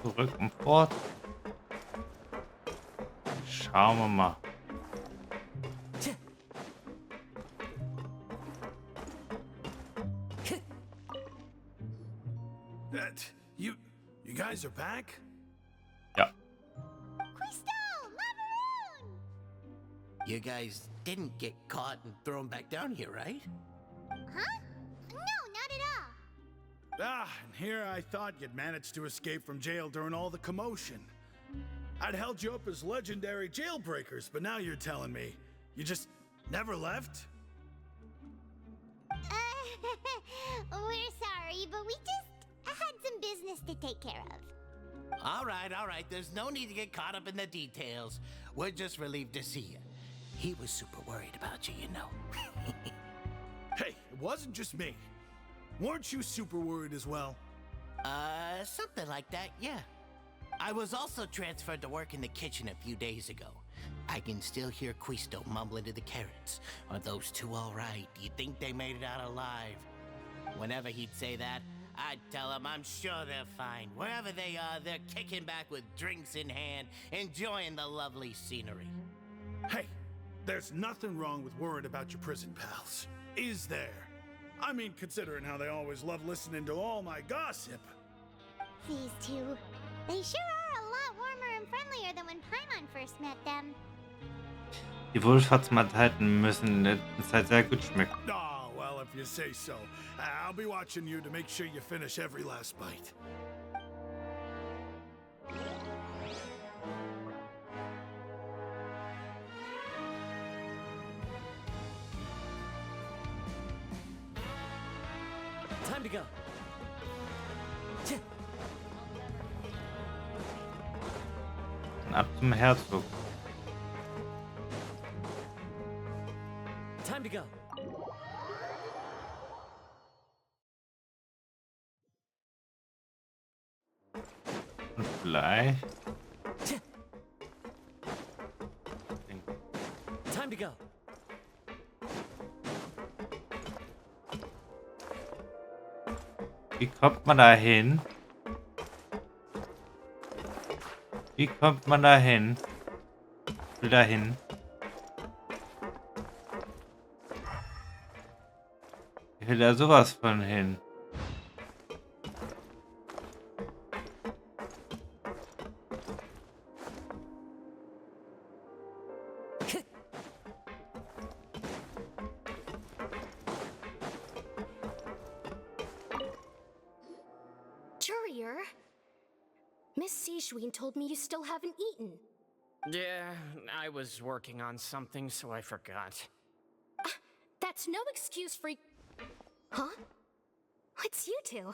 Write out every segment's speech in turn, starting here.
Zurück und fort. Schauen wir mal. You guys are back? Ja. You guys didn't get caught and thrown back down here, right? Huh? No, not at all. And here I thought you'd managed to escape from jail during all the commotion. I'd held you up as legendary jailbreakers, but now you're telling me you just never left? We're sorry, but we just had some business to take care of. All right. There's no need to get caught up in the details. We're just relieved to see you. He was super worried about you, you know. Hey, it wasn't just me. Weren't you super worried as well? Something like that, yeah. I was also transferred to work in the kitchen a few days ago. I can still hear Quisto mumbling to the carrots. Are those two all right? Do you think they made it out alive? Whenever he'd say that, I'd tell him I'm sure they're fine. Wherever they are, they're kicking back with drinks in hand, enjoying the lovely scenery. Hey, there's nothing wrong with worrying about your prison pals, is there? I mean, considering how they always love listening to all my gossip. These two, they sure are a lot warmer and friendlier than when Paimon first met them. Die Wohlfahrtsmahlzeiten müssen in letzter Zeit sehr gut schmecken. Oh, well, if you say so. I'll be watching you to make sure you finish every last bite. Time to go. Und ab zum Herzog. Time to go. Und vielleicht. Time to go. Wie kommt man da hin? Wie kommt man da hin? Ich will da hin. Ich will da sowas von hin. Courier, Miss Seishween told me you still haven't eaten. Yeah, I was working on something, so I forgot. That's no excuse for... Huh? What's you two? Courier,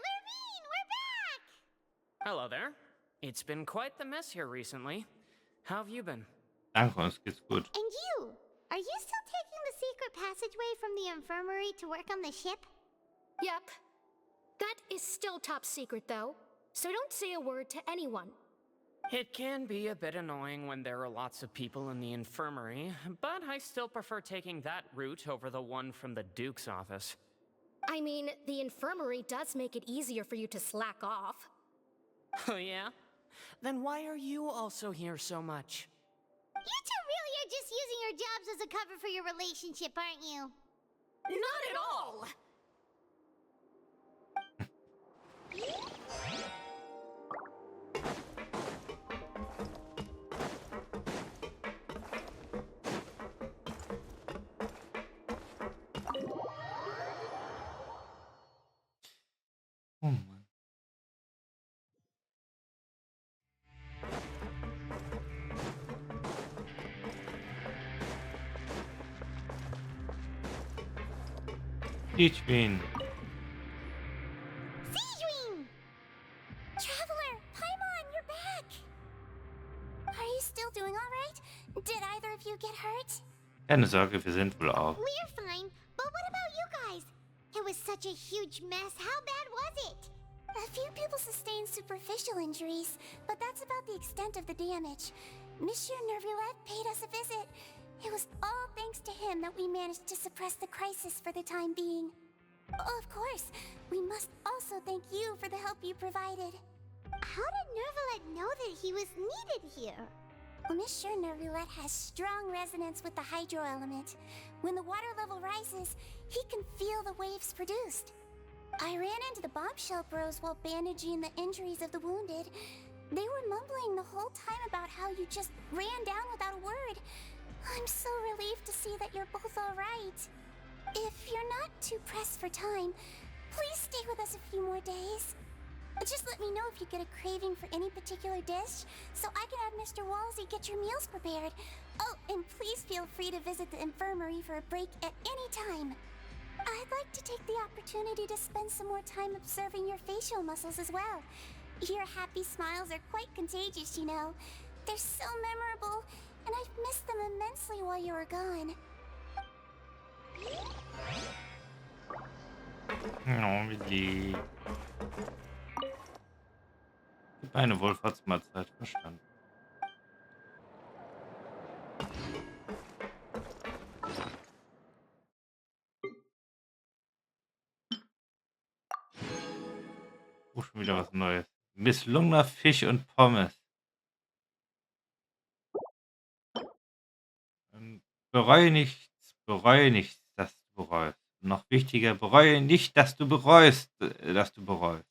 Lurvine, we're back! Hello there. It's been quite the mess here recently. How have you been? Danke, uns geht's gut. And you, are you still taking the secret passageway from the infirmary to work on the ship? Yep. That is still top secret, though, so don't say a word to anyone. It can be a bit annoying when there are lots of people in the infirmary, but I still prefer taking that route over the one from the Duke's office. I mean, the infirmary does make it easier for you to slack off. Oh yeah? Then why are you also here so much? You two really are just using your jobs as a cover for your relationship, aren't you? Not at all! Oh Mann. Seishween. Seishween! Traveler, Paimon, you're back! Are you still doing alright? Did either of you get hurt? Keine Sorge, wir sind wohl auf. We're fine, but what about you guys? It was such a huge mess. How bad was it? A few people sustained superficial injuries, but that's about the extent of the damage. Monsieur Nervulet paid us a visit. It was all thanks to him that we managed to suppress the crisis for the time being. Of course, we must also also thank you for the help you provided. How did Nervalet know that he was needed here? Well, Monsieur Nervalet has strong resonance with the hydro element. When the water level rises, he can feel the waves produced. I ran into the bombshell bros while bandaging the injuries of the wounded. They were mumbling the whole time about how you just ran down without a word. I'm so relieved to see that you're both alright. If you're not too pressed for time, please stay with us a few more days. Just let me know if you get a craving for any particular dish, so I can have Mr. Walsey get your meals prepared. Oh, and please feel free to visit the infirmary for a break at any time. I'd like to take the opportunity to spend some more time observing your facial muscles as well. Your happy smiles are quite contagious, you know. They're so memorable, and I've missed them immensely while you were gone. Oh, wie lieb. Gib eine Wohlfahrtsmahlzeit, verstanden. Oh, schon wieder was Neues. Misslungener Fisch und Pommes. Bereue nichts, dass du bereust. Noch wichtiger, bereue nicht, dass du bereust, dass du bereust.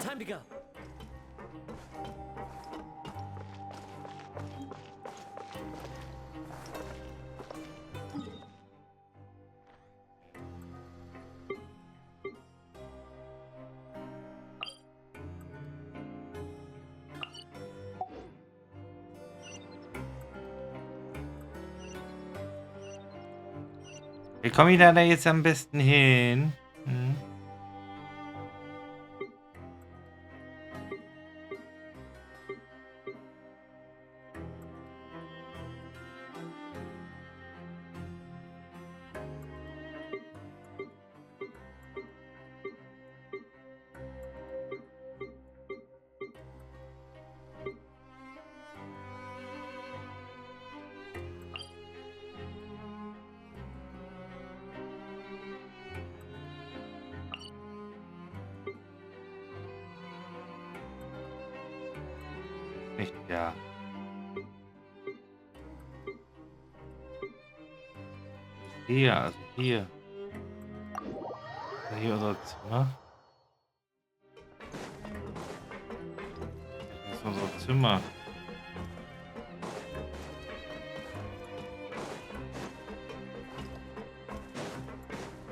Time to go. Wie komme ich da jetzt am besten hin? Hm? Nicht, ja. Hier, also hier. Hier unser Zimmer. Das ist unser Zimmer.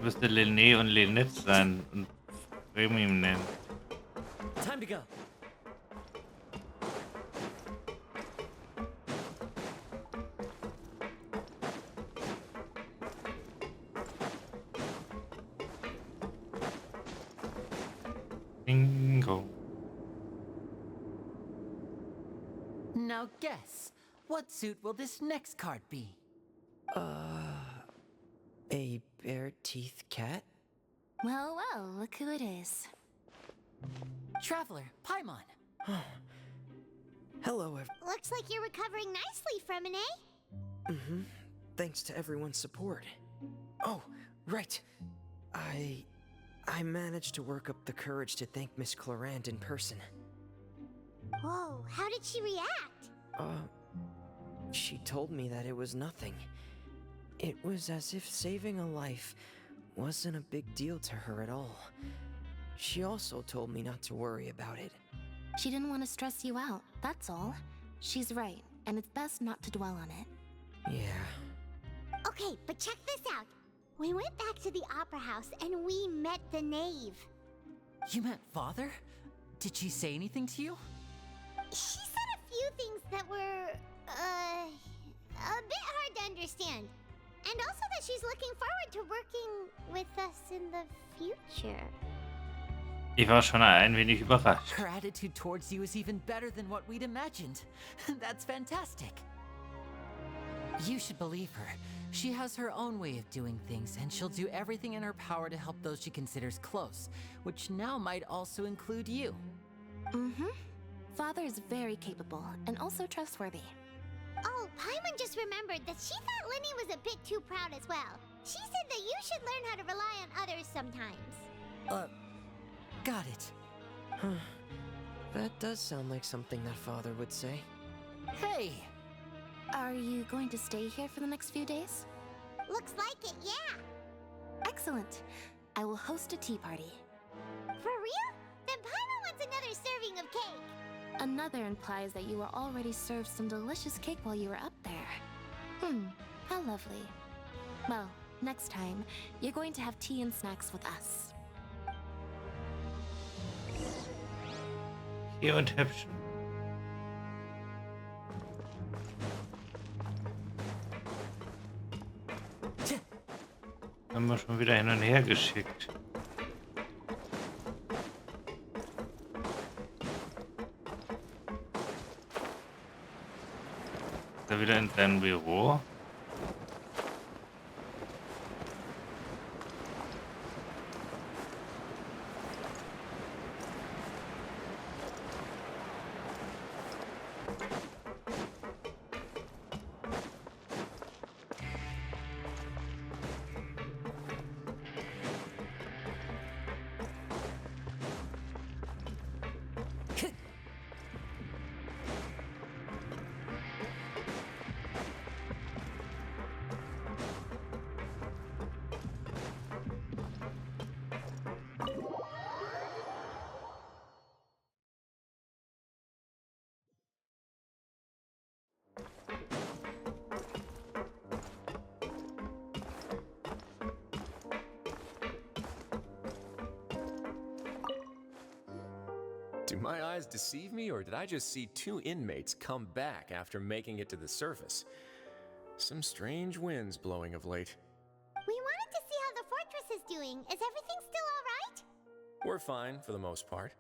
Müsste Lené und Lenette sein und Premium nennen. Time to go. Bingo. Now guess, what suit will this next card be? A bare-teethed cat? Well, well, look who it is. Traveler, Paimon. Hello, Looks like you're recovering nicely from an A. thanks to everyone's support. Oh, right. I managed to work up the courage to thank Miss Clorand in person. Whoa, how did she react? She told me that it was nothing. It was as if saving a life wasn't a big deal to her at all. She also told me not to worry about it. She didn't want to stress you out, that's all. She's right, and it's best not to dwell on it. Yeah. Okay, but check this out. We went back to the opera house and we met the knave. You met Father? Did she say anything to you? She said a few things that were, a bit hard to understand. And also that she's looking forward to working with us in the future. Ich war schon ein wenig überrascht. Her attitude towards you is even better than what we'd imagined. That's fantastic. You should believe her. She has her own way of doing things, and she'll do everything in her power to help those she considers close, which now might also include you. Mm-hmm. Father is very capable and also trustworthy. Oh, Paimon just just remembered that she thought Linny was a bit too proud as well. She said that you should learn how to rely on others sometimes. Got it. That does sound like something that father would say. Hey! Are you going to stay here for the next few days? Looks like it, yeah. Excellent. I will host a tea party. For real? Then Paimon wants another serving of cake. Another implies that you were already served some delicious cake while you were up there. How lovely. Well, next time, you're going to have tea and snacks with us. Hier und Häppchen. Haben wir schon wieder hin und her geschickt. Ist er wieder in seinem Büro? Do my eyes deceive me, or did I just see two inmates come back after making it to the surface? Some strange winds blowing of late. We wanted to see how the fortress is doing. Is everything still alright? We're fine, for the most part.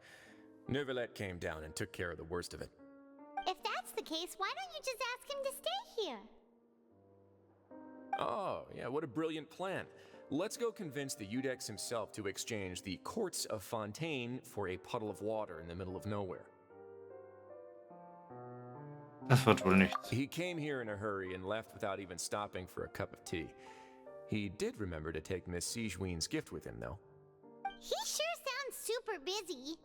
Neuvillette came down and took care of the worst of it. If that's the case, why don't you just ask him to stay here? Oh, yeah, what a brilliant plan. Let's go convince the Udex himself to exchange the Courts of Fontaine for a puddle of water in the middle of nowhere. Das wird wohl nichts. He came here in a hurry and left without even stopping for a cup of tea. He did remember to take Miss Sigewinne's gift with him, though. He sure sounds super busy.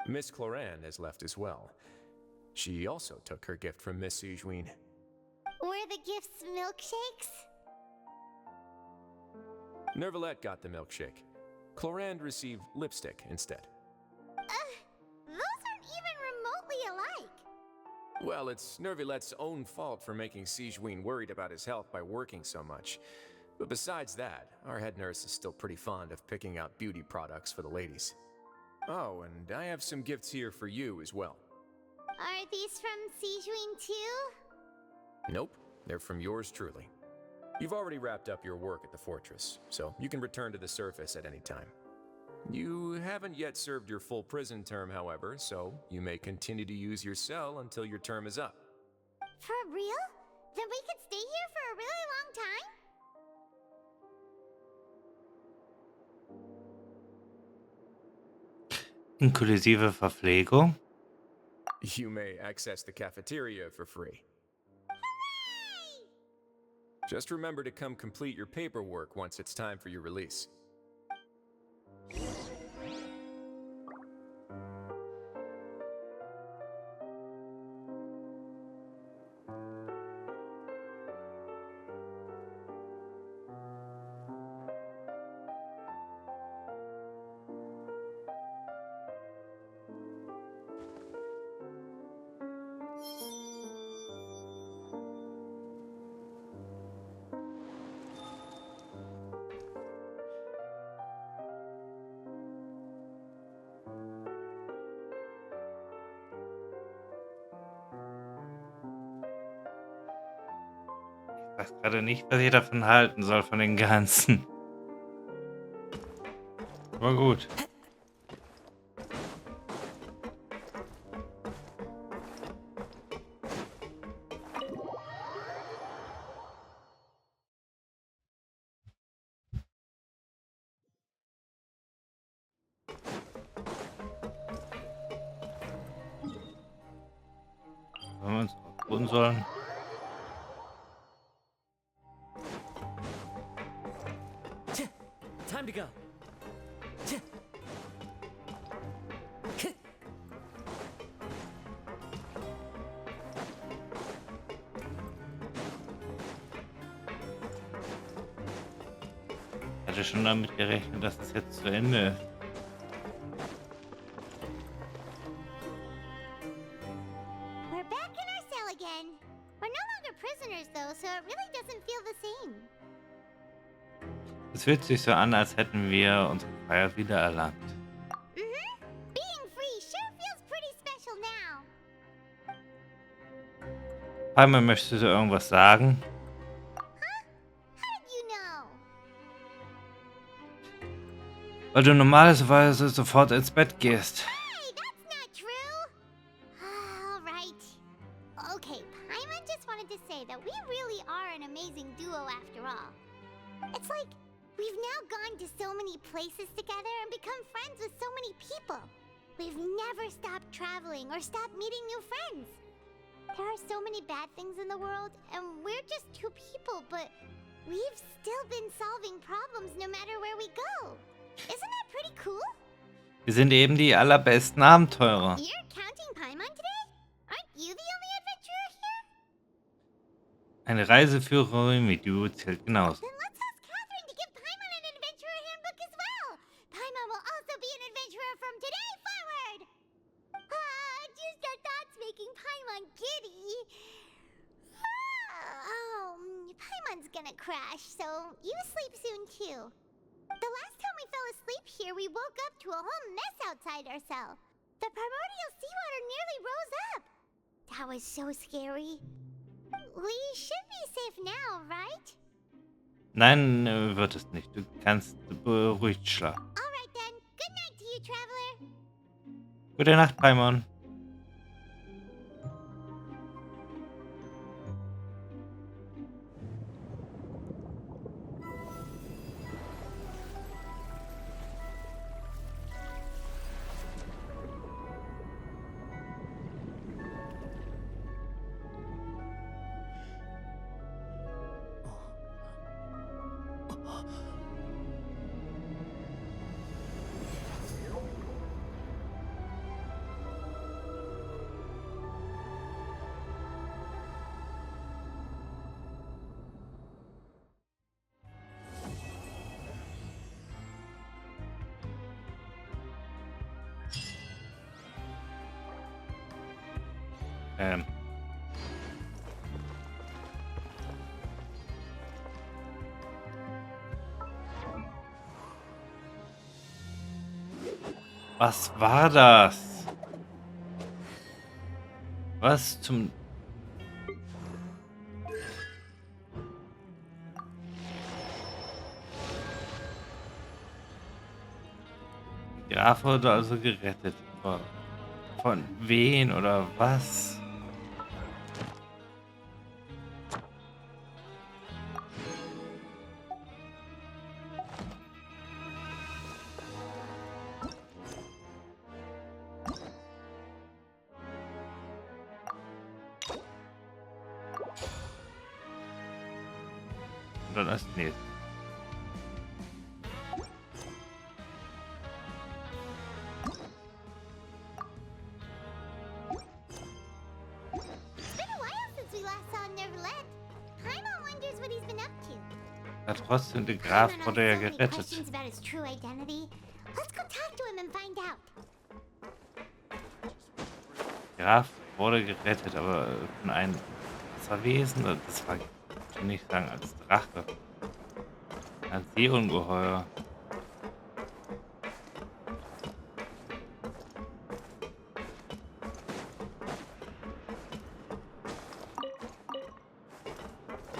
Miss Clorande has left as well. She also took her gift from Miss Sigewinne. Were the gifts milkshakes? Neuvillette got the milkshake. Clorande received lipstick instead. Those aren't even remotely alike. Well, it's Neuvillette's own fault for making Sigewinne worried about his health by working so much. But besides that, our head nurse is still pretty fond of picking out beauty products for the ladies. Oh, and I have some gifts here for you as well. Are these from Sigewinne too? Nope, they're from yours truly. You've already wrapped up your work at the fortress, so you can return to the surface at any time. You haven't yet served your full prison term, however, so you may continue to use your cell until your term is up. For real? Then we could stay here for a really long time? Inklusive Verpflegung. You may access the cafeteria for free. Hooray! Just remember to come complete your paperwork once it's time for your release. Ich weiß gerade nicht, was ich davon halten soll, von den Ganzen. Aber gut. Wenn wir uns ausruhen sollen. Time to go. Ich hatte schon damit gerechnet, dass es jetzt zu Ende ist. We're back in our cell again. We're no longer prisoners though, so it really doesn't feel the same. Es fühlt sich so an, als hätten wir unsere Freiheit wiedererlangt. Being free sure feels pretty special now. Einmal möchtest du irgendwas sagen? How did you know? Weil du normalerweise sofort ins Bett gehst. Hey, that's not true. All right. Okay, Paimon just wanted to say that we really are an amazing duo after all. It's like we've now gone to so many places together and become friends with so many people. We've never stopped traveling or stopped meeting new friends. There are so many bad things in the world, and we're just two people, but we've still been solving problems no matter where we go. Isn't that pretty cool? Wir sind eben die allerbesten Abenteurer. You're counting Paimon today? Aren't you the only adventurer here? Eine Reiseführerin wie du zählt genauso. Then let's ask Catherine to give Paimon an adventurer handbook as well. Paimon will also be an adventurer from today forward. Just our thoughts making Paimon giddy. Paimon's gonna crash, so you sleep soon too. The last time we fell asleep here, we woke up to a whole mess outside our cell. The primordial seawater nearly rose up. That was so scary. We should be safe now, right? Nein, wird es nicht. Du kannst beruhigt schlafen. Alright then. Good night to you, traveler. Gute Nacht, Paimon. Was war das? Was zum... Die Graf wurde also gerettet. Aber von wen oder was? Und dann als nächstes. Ja, trotzdem, der Graf wurde ja gerettet. Der Graf wurde gerettet, aber von einem Wasserwesen, das war, ich will nicht sagen, als Drache. Ein Seeungeheuer.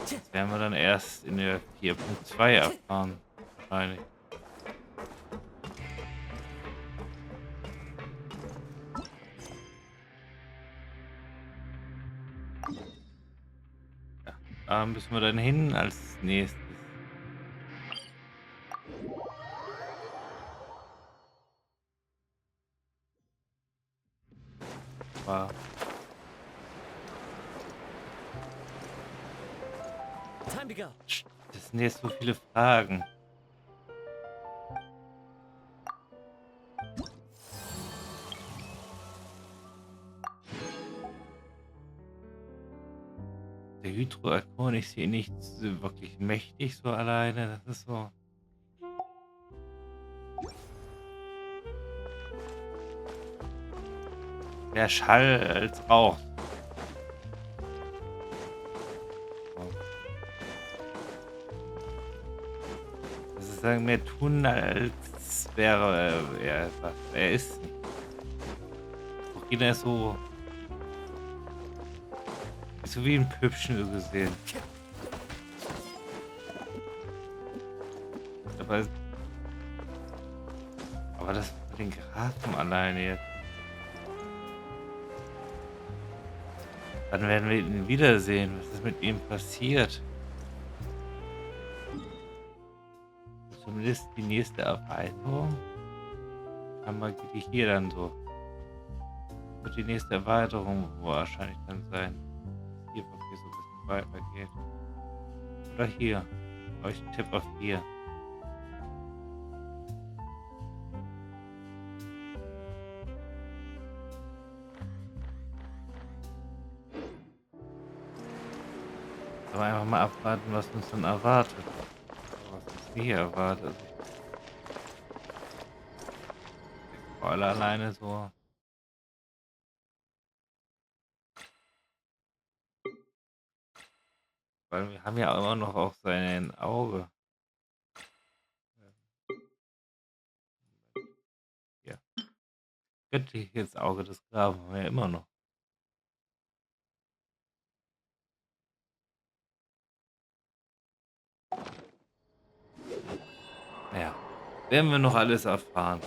Das werden wir dann erst in der 4.2 erfahren. Wahrscheinlich. Ja, da müssen wir dann hin als nächstes. Wow. Time to go. Das sind jetzt so viele Fragen. Hydroalkohol, ich sehe nichts wirklich mächtig so alleine. Das ist so. Mehr Schall als Rauch. So. Das ist sagen, mehr tun, als wäre er etwas. Er ist nicht. Jeder ist so wie ein Püppchen so gesehen. Aber, aber das mit den Grafen alleine jetzt. Wann werden wir ihn wiedersehen? Was ist mit ihm passiert? Zumindest die nächste Erweiterung. Aber geht die hier dann so. Wird die nächste Erweiterung wahrscheinlich dann sein. Hier wirklich so ein bisschen weitergeht. Oder hier. Aber ich tippe auf hier. Aber einfach mal abwarten, was uns dann erwartet. Was uns hier erwartet. Ich war alle alleine so. Weil wir haben ja immer noch auch sein Auge. Ja. Göttliches Auge des Grafen haben wir ja immer noch. Ja. Werden wir noch alles erfahren.